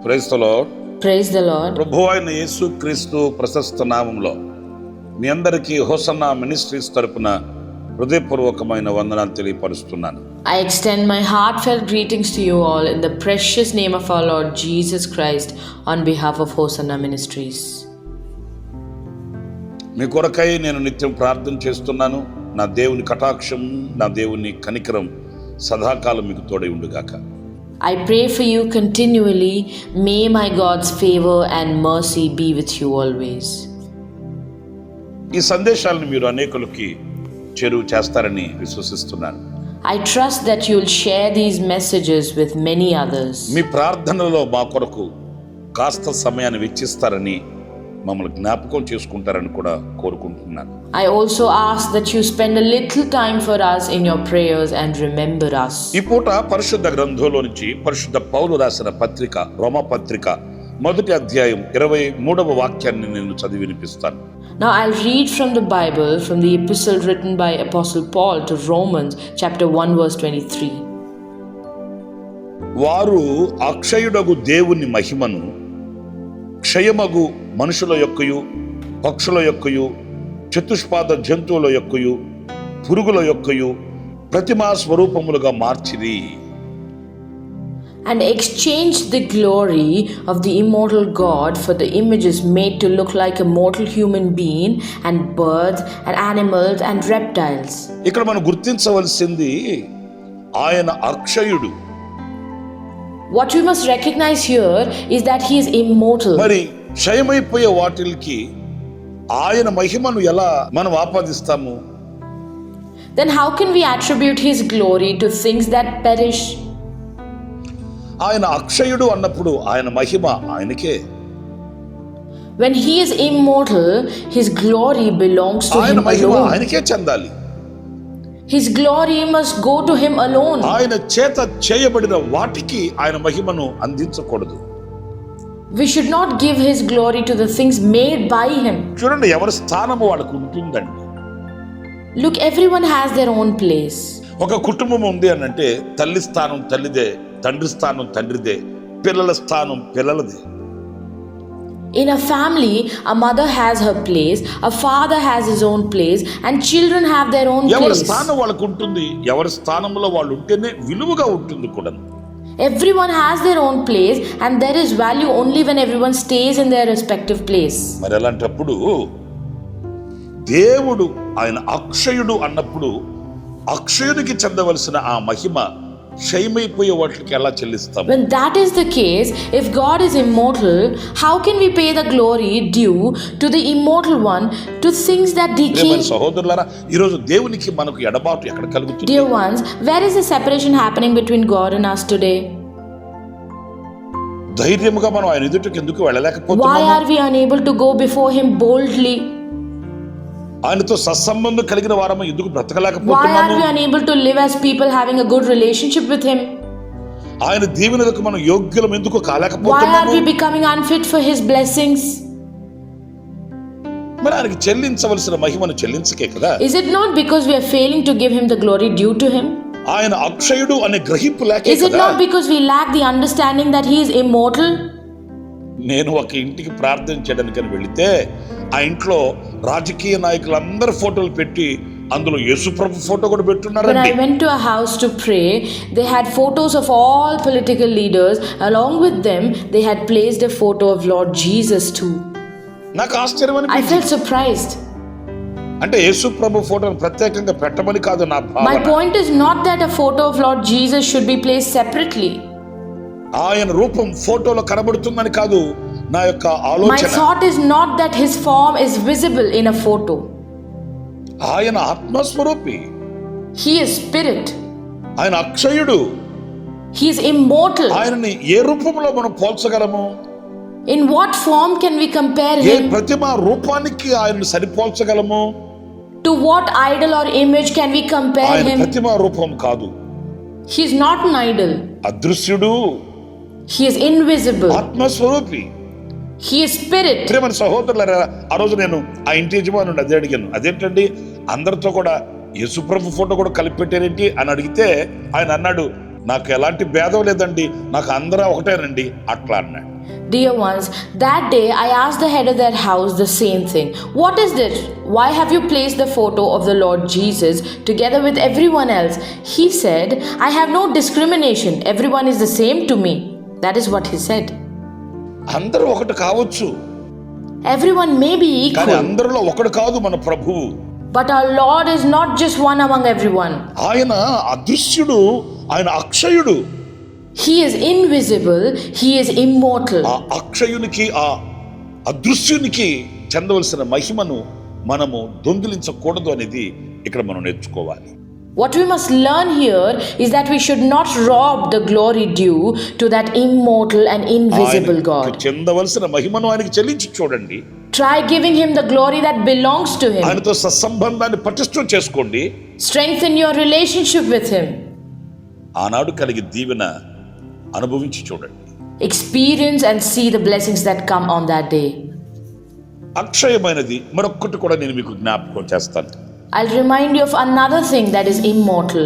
Praise the Lord. Praise the Lord. ప్రభువైన యేసుక్రీస్తు ప్రశస్త నామములో మీ అందరికీ హోసన్నా మినిస్ట్రీస్ తరపున హృదయపూర్వకమైన వందనాలు తెలియపరుస్తున్నాను. I extend my heartfelt greetings to you all in the precious name of our Lord Jesus Christ on behalf of Hosanna Ministries. మీ కొరకై నేను నిత్యం ప్రార్థన చేస్తున్నాను. నా దేవుని కటాక్షం, నా దేవుని కనికరం సదాకాలం మీకు తోడై ఉండుగాక. I pray for you continually. May my God's favor and mercy be with you always. ఈ సందేశాలను మీరు అనేకులకి చేరువ చేస్తారని విశ్వసిస్తున్నాను. I trust that you will share these messages with many others. మీ ప్రార్థనలో మా కొరకు కాస్త సమయాన్ని వెచ్చిస్తారని, మమ్మల్ని జ్ఞాపకం చేసుకుంటారని కూడా కోరుకుంటున్నాను. I also ask that you spend a little time for us in your prayers and remember us. ఈ పూట పరిశుద్ధ గ్రంథంలో నుంచి పరిశుద్ధ పౌలు రాసిన పత్రిక, రోమా పత్రిక 1వ అధ్యాయం 23వ వాక్యాన్ని నేను చదివి వినిపిస్తాను. Now I'll read from the Bible, from the epistle written by Apostle Paul to Romans chapter 1 verse 23. వారు అక్షయుడగు దేవుని మహిమను క్షయమగు మనుషుల యొక్కయు, పక్షుల యొక్కయు, చతుష్పాద జంతువుల యొక్కయు, పురుగుల యొక్కయు ప్రతిమా స్వరూపములుగా మార్చిరి. And exchanged the glory of the immortal God for the images made to look like a mortal human being and birds and animals and reptiles. ఇక్కడ మనం గుర్తించవలసింది ఆయన అక్షయుడు. What we must recognize here is that he is immortal. మరి క్షయమైపోయే వాటికి ఆయన మహిమను ఎలా మనం ఆపాదిస్తాము? Then how can we attribute his glory to things that perish? ఆయన అక్షయుడు అన్నప్పుడు ఆయన మహిమ ఆయనకే. When he is immortal, his glory belongs to ఆయన him మహిమ alone. ఆయనకే చెందాలి. His glory must go to him alone. ఆయన చేత చేయబడిన వాటికి ఆయన మహిమను అందించకూడదు. We should not give his glory to the things made by him. చూడండి, ఎవరి స్థానము వాళ్ళకు ఉంటుందండి. Look, everyone has their own place. ఒక కుటుంబం ఉంది అని అంటే తల్లి స్థానం తల్లిదే, తండ్రి స్థానం తండ్రిదే, పిల్లల స్థానం పిల్లలదే. In a family, a mother has her place, a father has his own place, and children have their own ఎవరి place. స్థానం వాళ్ళకు ఉంటుంది. ఎవరి స్థానంలో వాళ్ళు ఉంటేనే విలువగా ఉంటుంది కూడా. Everyone has their own place, and there is value only when everyone stays in their respective place. మరి అలాంటప్పుడు దేవుడు ఆయన అక్షయుడు అన్నప్పుడు అక్షయుడికి చెందవలసిన ఆ మహిమ క్షయమైపోయే వాటికి ఎలా చెల్లిస్తాం? When that is the case, if God is immortal, how can we pay the glory due to the immortal one to things that decay? సహోదరులారా, ఈరోజు దేవునికి మనకు ఎడబాటు ఎక్కడ కలుగుతుంది? Dear ones, where is the separation happening between God and us today? ధైర్యముగా మనం ఆయన ఎదుటకు ఎందుకు Why వెళ్ళలేకపోతున్నాము? are we unable to go before him boldly? ఆయనతో సత్సంబంధం కలిగిన వారము ఎందుకు Why are బ్రతకలేకపోతున్నాము? we unable to live as people having a good relationship with him? ఆయన దీవెనలకు మనం యోగ్యులం ఎందుకు Why are కాలేకపోతున్నాము? we becoming unfit for his blessings? మరి ఆయనకి చెల్లించవలసిన మహిమను చెల్లించకే కదా. Is it not because we are failing to give him the glory due to him? ఆయన అక్షయుడు అనే గ్రహింపు లేకే Is it కదా. not because we lack the understanding that he is immortal? నేను ఒక ఇంటికి ప్రార్థన చేయడానికని వెళితే ఆ ఇంట్లో రాజకీయ నాయకులందరూ ఫోటోలు పెట్టి అందులో యేసుప్రభు ఫోటో కూడా When పెట్టున్నారండి. I went to a house to pray, they had photos of all political leaders. Along with them, they had placed a photo of Lord Jesus too. నాకు ఆశ్చర్యం I అనిపించింది. felt surprised. అంటే యేసుప్రభు ఫోటోను ప్రత్యేకంగా పెట్టమని కాదు నా My భావన. point is not that a photo of Lord Jesus should be placed separately. ఆయన రూపం ఫోటోలో కనబడుతుందని కాదు నా యొక్క My ఆలోచన. thought is not that his form is visible in a photo. ఆయన ఆత్మస్వరూపి, He is spirit. ఆయన అక్షయుడు. He is immortal. ఆయనని ఏ రూపంలో మనం పోల్చగలము? In what form can we compare A him? ప్రతిమ రూపానికి ఆయనను సరిపోల్చగలము? To what idol or image can we compare ఆయన him? ప్రతిమ రూపం కాదు. He is not an idol. అదృశ్యుడు, He is invisible. ఆత్మస్వరూపి. He is spirit. ప్రియమైన సహోదరులారా, ఆ రోజు నేను ఆ ఇంటి యజమానుని అదే అడిగాను. అదేంటండి అందరితో కూడా యేసుప్రభు ఫోటో కూడా కలిపి పెట్టారేంటి అని అడిగితే ఆయన అన్నాడు, నాకు ఎలాంటి భేదం లేదండి, నాకు అందరూ ఒకటేనండి అట్లా అన్నాడు. Dear ones, that day I asked the head of that house the same thing. What is this? Why have you placed the photo of the Lord Jesus together with everyone else? He said, I have no discrimination. Everyone is the same to me. That is what he said. అందరూ ఒకటి కావచ్చు, Everyone may be కానీ equal, అందరిలో ఒకడు కాదు మన ప్రభువు. but our Lord is not just one among everyone. ఆయన అదృశ్యుడు, ఆయన అక్షయుడు. He is invisible, he is immortal. ఆ అక్షయునికి, ఆ అదృశ్యునికి చెందవలసిన మహిమను మనము దొంగిలించకూడదు అనేది ఇక్కడ మనం నేర్చుకోవాలి. What we must learn here is that we should not rob the glory due to that immortal and invisible God. ఆయనకు చెందవలసిన మహిమను ఆయనకి చెల్లించి చూడండి. Try giving him the glory that belongs to him. ఆయనతో సత్సంబంధాన్ని పటిష్టం చేసుకోండి. Strengthen your relationship with him. ఆనాడు కలిగి దీవెన అనుభవించి చూడండి. Experience and see the blessings that come on that day. అక్షయమైనది మరొక్కటి కూడా నేను మీకు జ్ఞాపకం చేస్తాను. I'll remind you of another thing that is immortal.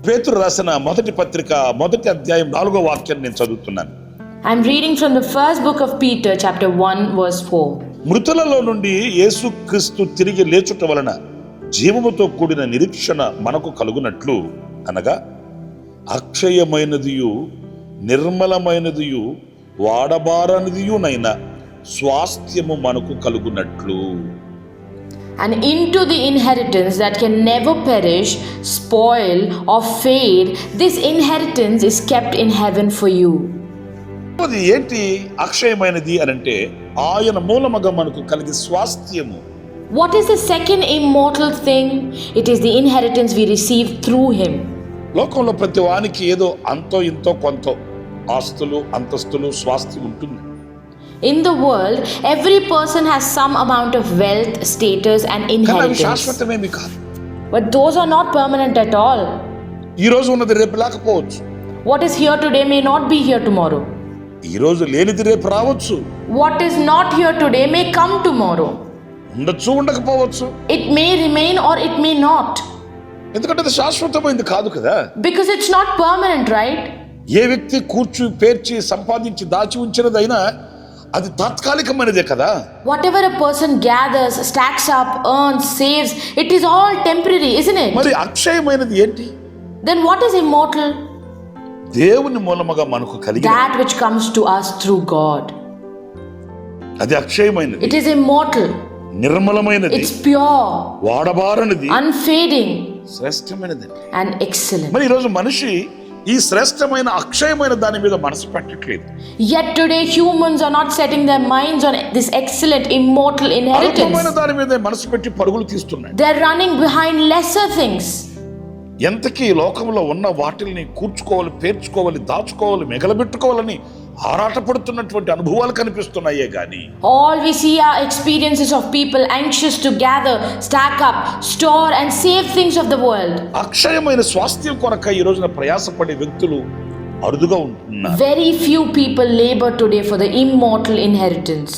పేతురు రాసిన మొదటి పత్రిక 1వ అధ్యాయం 4వ వాక్యాన్ని నేను చదువుతున్నాను. I'm reading from the first book of Peter, chapter 1, verse 4. మృతులలో నుండి యేసుక్రీస్తు తిరిగి లేచుట వలన జీవముతో కూడిన నిరీక్షణ మనకు కలుగునట్లు, అనగా అక్షయమైనదియు నిర్మలమైనదియు వాడబారనిదియునైన స్వాస్థ్యము మనకు కలుగునట్లు. And into the inheritance that can never perish, spoil, or fade, this inheritance is kept in heaven for you. అది ఏంటి అక్షయమైనది అని అంటే, ఆయన మూలముగా మనకు కలిగే స్వాస్థ్యము. What is the second immortal thing? It is the inheritance we receive through him. లోకంలో ప్రతి వానికి ఏదో అంతో ఇంతో కొంతో ఆస్తులు, అంతస్తులు, స్వాస్థ్యం ఉంటుంది. In the world, every person has some amount of wealth, status, and కానీ అవి inheritance. శాశ్వతమేమి కాదు. But those are not permanent at all. ఈ రోజు ఉన్నది రేపు లేకపోవచ్చు. What is here today may not be here tomorrow. ఈ రోజు లేనిది రేపు రావచ్చు. What is not here today may come tomorrow. ఉండొచ్చు, ఉండకపోవచ్చు. It may remain or it may not. ఎందుకంటే అది శాశ్వతమైంది కాదు కదా. Because it's not permanent, right? ఏ వ్యక్తి కూర్చు పేర్చి సంపాదించి దాచి ఉంచినదైనా అది తాత్కాలికమైనదే కదా. Whatever a person gathers, stacks up, earns, saves, it is all temporary, isn't it? మరి అక్షయమైనది ఏంటి? Then what is immortal? దేవుని మూలముగా మనకు కలిగిన That which comes to us through God. అది అక్షయమైనది. It is immortal. నిర్మలమైనది, It's pure, వాడబారనిది, unfading, శ్రేష్టమైనది. and excellent. మరి ఈరోజు మనిషి ఈ శ్రేష్టమైన అక్షయమైన దాని మీద మనసు పెట్టట్లేదు. Yet today humans are not setting their minds on this excellent immortal అల్పమైన inheritance. దాని మీద మనసు పెట్టి పరుగులు తీస్తున్నాయి. They're running behind lesser things. ఎంతకీ ఈ లోకంలో ఉన్న వాటిల్ని కూర్చుకోవాలి, పేర్చుకోవాలి, దాచుకోవాలి, మిగలబెట్టుకోవాలని ఆరాటపడుతున్నటువంటి అనుభవాలు కనిపిస్తున్నాయే గాని All we see are experiences of people anxious to gather, stack up, store and save things of the world. అక్షయమైన స్వాస్థ్యం కొరక ఈ రోజున ప్రయాసపడే వ్యక్తులు అరుదుగా ఉంటున్నారు. Very few people labor today for the immortal inheritance.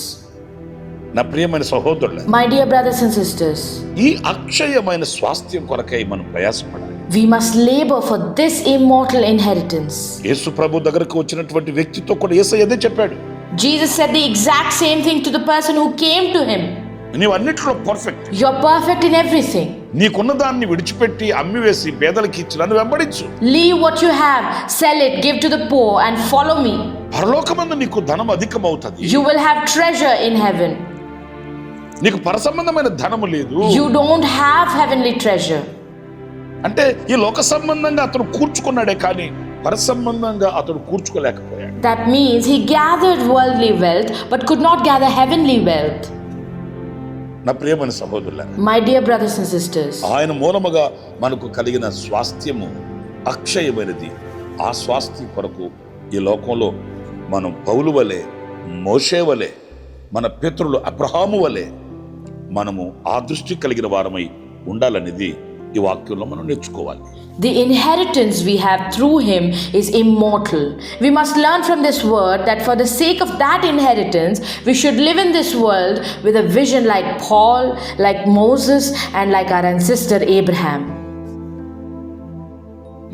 నా ప్రియమైన సహోదరుల, My dear brothers and sisters, ఈ అక్షయమైన స్వాస్థ్యం కొరకై మనం ప్రయాసపడాలి. we must labor for this immortal inheritance. యేసు ప్రభు దగ్గరకు వచ్చినటువంటి వ్యక్తితో కూడా యేసయ్య అదే చెప్పాడు. Jesus said the exact same thing to the person who came to him. నీవు అన్నిట్లో perfect. You're perfect in everything. నీకున్న దాన్ని విడిచిపెట్టి అమ్మివేసి పేదలకు ఇచ్చి నన్ను వెంబడించు. Leave what you have, sell it, give to the poor and follow me. పరలోకమందు నీకు ధనం అధికమవుతుంది. You will have treasure in heaven. నీకు పరసంబంధమైన ధనము లేదు. You don't have heavenly treasure. అంటే ఈ లోక సంబంధంగా అతడు కూర్చుకున్నాడే కానీ పరసంబంధంగా అతడు కూర్చుకోలేకపోయాడు. That means he gathered worldly wealth but could not gather heavenly wealth. నా ప్రియమైన సహోదరులారా, My dear brothers and sisters, ఆయన మూలముగా మనకు కలిగిన స్వాస్థ్యము అక్షయమైనది. ఆ స్వాస్థ్యం కొరకు ఈ లోకంలో మనం పౌలు వలె, మోషే వలె, మన పితరులు అబ్రహాము వలె మనము ఆ దృష్టి కలిగిన వారమై ఉండాలనేది ఈ వాక్యంలో మనం నేర్చుకోవాలి. the inheritance we have through him is immortal. We must learn from this word that for the sake of that inheritance, we should live in this world with a vision like Paul, like Moses, and like our ancestor Abraham.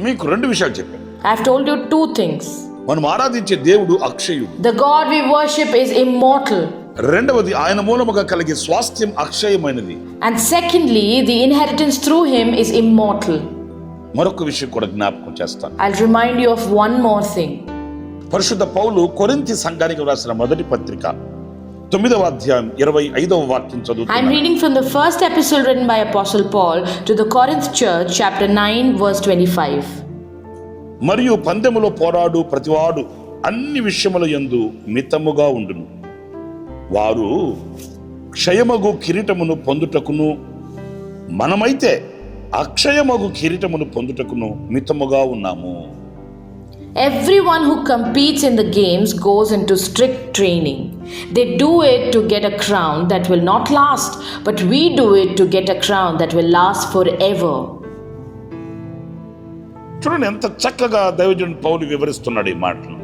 మీకు రెండు విషయాలు చెప్పాను. I've told you two things. మనం ఆరాధించే దేవుడు అక్షయుడు. The God we worship is immortal. రెండవది ఆయన మూలముగా కలిగే స్వాస్థ్యం అక్షయమైనది. And secondly, the inheritance through him is immortal. మరొక విషయం కూడా జ్ఞాపకం చేస్తాను. I'll remind you of one more thing. పరిశుద్ధ పౌలు కొరింథీ సంఘానికి రాసిన మొదటి పత్రిక 9వ అధ్యాయం 25వ వాక్యం I'm చదువుతున్నాను. reading from the first epistle written by Apostle Paul to the Corinth church, chapter 9, verse 25. మరియు పందెములో పోరాడు ప్రతివాడు అన్ని విషయముల యందు మితముగా ఉండును. వారు క్షయమగు కిరీటమును పొందుటకును మనమైతే అక్షయమగు కిరీటమును పొందుటకును మితముగా ఉన్నాము. Everyone who competes in the games goes into strict training. They do it to get a crown that will not last, but we do it to get a crown that will last forever. చూడండి ఎంత చక్కగా దైవజనుడు పౌలు వివరిస్తున్నాడు ఈ మాటను.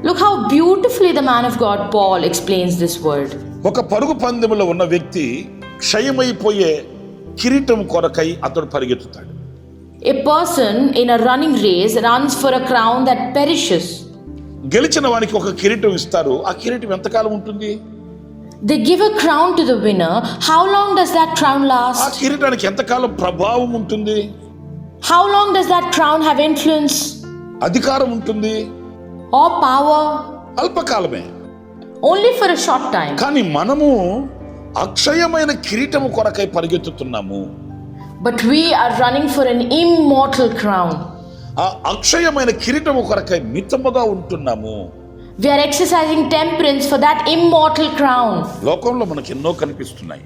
Look how beautifully the man of God Paul explains this word. ఒక పరుగు పందెములో ఉన్న వ్యక్తి క్షయమైపోయే కిరీటం కొరకై అతడు పరిగెత్తుతాడు. A person in a running race runs for a crown that perishes. గెలిచిన వానికి ఒక కిరీటం ఇస్తారు. ఆ కిరీటం ఎంతకాలం ఉంటుంది? They give a crown to the winner. How long does that crown ఆ last? కిరీటానికి ఎంతకాలం ప్రభావం ఉంటుంది? How long does that crown have influence అధికారం ఉంటుంది? or power? అల్పకాలమే. Only for a short time. కానీ మనము అక్షయమైన కిరీటము కొరకై పరిగెత్తుతున్నాము. But we are running for an immortal crown. ఆ అక్షయమైన కిరీటము కొరకై మితముగా ఉంటున్నాము. We are exercising temperance for that immortal crown. లోకంలో మనకు ఎన్నో కనిపిస్తున్నాయి.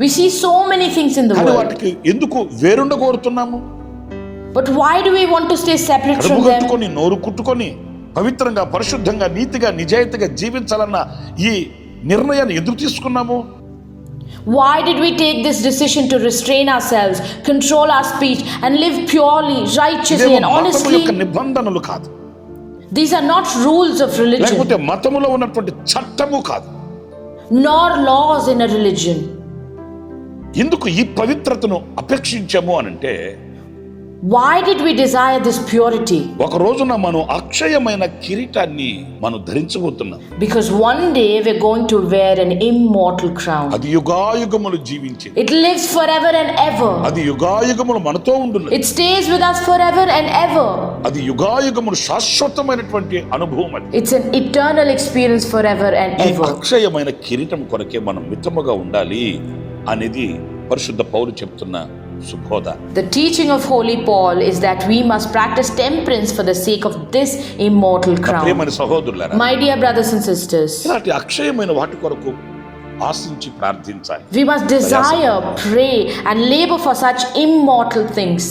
We see so many things in the కానీ world. వాటికి ఎందుకు వేరుండ కోరుతున్నాము? But why do we want to stay separate from them? కట్టుకొని నోరు కుట్టుకొని పవిత్రంగా పరిశుద్ధంగా నీతిగా నిజాయితీగా జీవించాలన్న ఈ నిర్ణయాన్ని ఎందుకు తీసుకున్నాము? Why did we take this decision to restrain ourselves, control our speech, and live purely, righteously, and మతము యొక్క honestly? నిబంధనలు కాదు, These are not rules of religion, లేకపోతే మతములో ఉన్నటువంటి చట్టము కాదు. nor laws in a religion. ఎందుకు ఈ పవిత్రతను అపేక్షించాము అనంటే, Why did we desire this purity? ఒక రోజున మనం అక్షయమైన కిరీటాన్ని మనం ధరించబోతున్నాం. Because one day we're going to wear an immortal crown. అది యుగాయుగములు జీవించి, It lives forever and ever. అది యుగాయుగములు మనతో ఉండును. It stays with us forever and ever. అది యుగాయుగములు శాశ్వతమైనటువంటి అనుభవం. అది It's an eternal experience forever and ఈ ever. అక్షయమైన కిరీటం కొరకే మనం మితముగా ఉండాలి అనేది పరిశుద్ధ పౌలు చెప్తున్న సుబోధ. The teaching of Holy Paul is that we must practice temperance for the sake of this immortal crown. ప్రియమైన సహోదరులారా, My dear brothers and sisters, ఇలాంటి అక్షయమైన వాటి కొరకు ఆశించి ప్రార్థించాలి. we must desire, pray, and labor for such immortal things.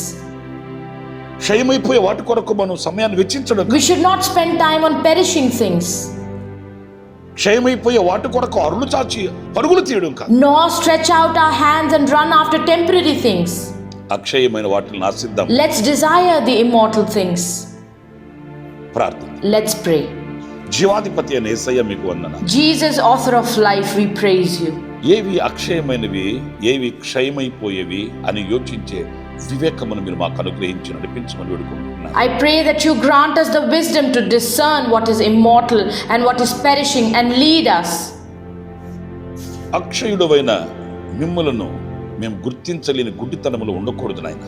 క్షయమైపోయే వాటి కొరకు మనం సమయాన్ని వెచ్చించడం, We should not spend time on perishing things, క్షయమైపోయే వాటి కొరకు అరులు చాచి పరుగులు తీయడం కాదు. nor stretch out our hands and run after temporary things. అక్షయమైన వాటిని ఆశిద్దాం. Let's desire the immortal things. ప్రార్థన. Let's pray. జీవాధిపతి అయిన యేసయ్య మీకు వందనాలు. Jesus, author of life, we praise you. ఏవి అక్షయమైనవి, ఏవి క్షయమైపోయేవి అని యోచించే వివేకమును మీరు మాకు అనుగ్రహించి నడిపించమని వేడుకుంటున్నాను. I pray that you grant us the wisdom to discern what is immortal and what is perishing and lead us. అక్షయుడవైన మిమ్ములను మేము గుర్తించలేని గుడ్డితనములు ఉండకూడదు నాయన.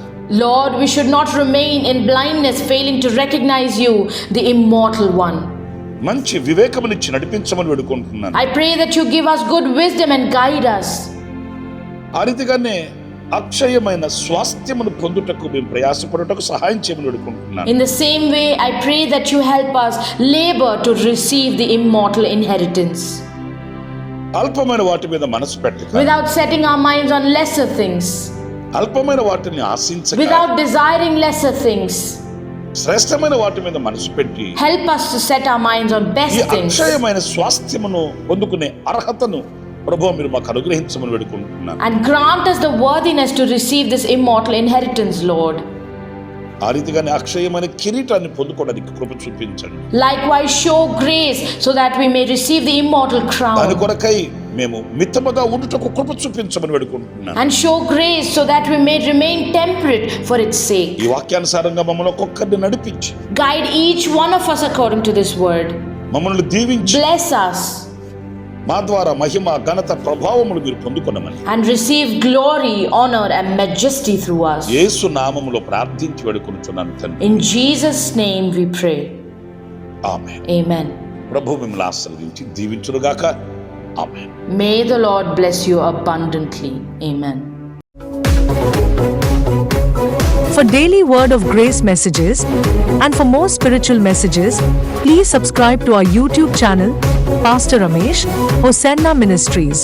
Lord, we should not remain in blindness, failing to recognize you, the immortal one. మంచి వివేకమునిచ్చి నడిపించమని వేడుకుంటున్నాను. I pray that you give us good wisdom and guide us. ఆ రీతిగానే అక్షయమైన స్వాస్థ్యమును పొందుటకు మేము ప్రయాసపడుటకు సహాయం చేయమని వేడుకుంటున్నాను. In the same way, I pray that you help us labor to receive the immortal inheritance. అల్పమైన వాటి మీద మనసు పెట్టక, Without setting our minds on lesser things, అల్పమైన వాటిని ఆశించక, without desiring lesser things, శ్రేష్టమైన వాటి మీద మనసు పెట్టి help us to set our minds on ఈ best things. అక్షయమైన స్వాస్థ్యమును పొందుకునే అర్హతను ప్రభువా మీరు మాకు అనుగ్రహించమని వేడుకుంటున్నాను. And grant us the worthiness to receive this immortal inheritance, Lord. ఆ రీతిగానే అక్షయమైన కిరీటాన్ని పొందుకోవడానికి కృప చూపించండి. Likewise, show grace so that we may receive the immortal దాని crown. కొరకై మేము మితముగా ఉండుటకు కృప చూపించమని వేడుకుంటున్నాను. And show grace so that we may remain temperate for its sake. ఈ వాక్యానుసారంగా మమ్మల్ని ఒక్కొక్కరిని నడిపించి, Guide each one of us according to this word. మమ్మల్ని దీవించి, Bless us మా ద్వారా మహిమ, ఘనత, ప్రభావములు మీరు పొందుకొనమని and receive glory, honor and majesty through us. యేసు నామములో ప్రార్థించి వేడుకొనుచున్నాను తండ్రి. In Jesus' name we pray. Amen. Amen. ప్రభు మిమ్మల్ని ఆశీర్వదించి దీవించునుగాక. ఆమేన్. May the Lord bless you abundantly. Amen. For daily Word of Grace messages and for more spiritual messages, please subscribe to our YouTube channel, Pastor Ramesh, Hosanna Ministries.